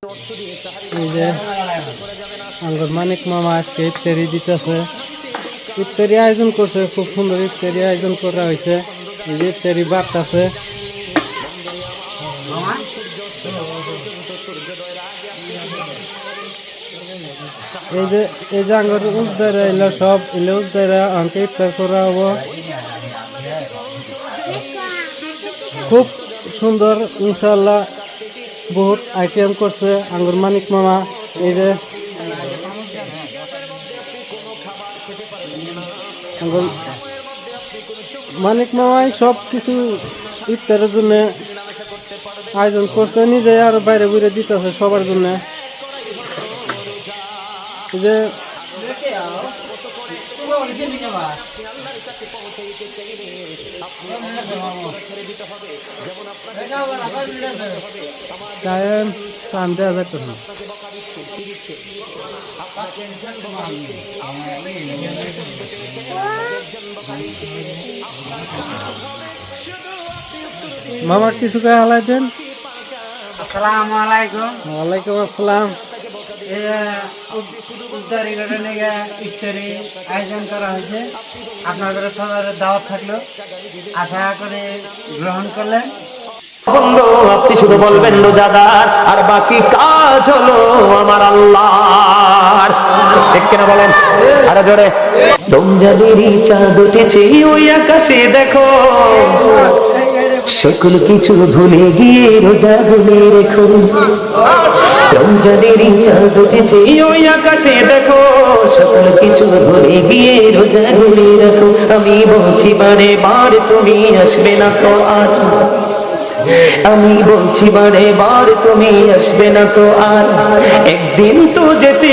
এই যে আমার মানিক মামা আজকে ইফতারি দিতেছে, ইফতারি আয়োজন করছে, খুব সুন্দর ইফতারি আয়োজন করা হয়েছে। এই যে ইফতারি বাড়তেছে, এই যে আঙ্গুর উজদারা এলো, সব এলো উজদারা আমাকে ইফতার করা হবো। খুব সুন্দর ইনশাল্লাহ, বহুত আইটেম করছে আঙ্গুর মানিক মামা। এই যে আঙ্গুর মানিক মামাই সব কিছু ইফতারের জন্য আয়োজন করছে, নিজে আর বাইরে বাইরে দিতেছে সবার জন্য। এই যে টান দেওয়া যাচ্ছে না। মামা কিছু কে হালাই দেন। আসসালামু আলাইকুম। ওয়ালাইকুম আসসালাম। ইফতারি আয়োজন করা হয়েছে, আপনাদের সবার দাওয়াত থাকলো, আশা করে গ্রহণ করলেন। বন্ধু আপনি শুধু বলবেন রোজাদার, আর বাকি কাজ হলো আমার আল্লাহর। ঠিক কিনা বলেন আরো জোরে। রমজানেরই চাঁদ উঠেছে ওই আকাশে দেখো, সকল কিছু ভুলে গিয়ে রোজা গুনে রেখো। রমজানেরই চাঁদ উঠেছে ওই আকাশে দেখো, সকল কিছু ভুলে গিয়ে রোজা গুনে রাখো। আমি বলছি বারে বার তুমি আসবে না তো আর, আমি বলছি বারে বার তুমি আসবে না তো আর। একদিন তো যেতে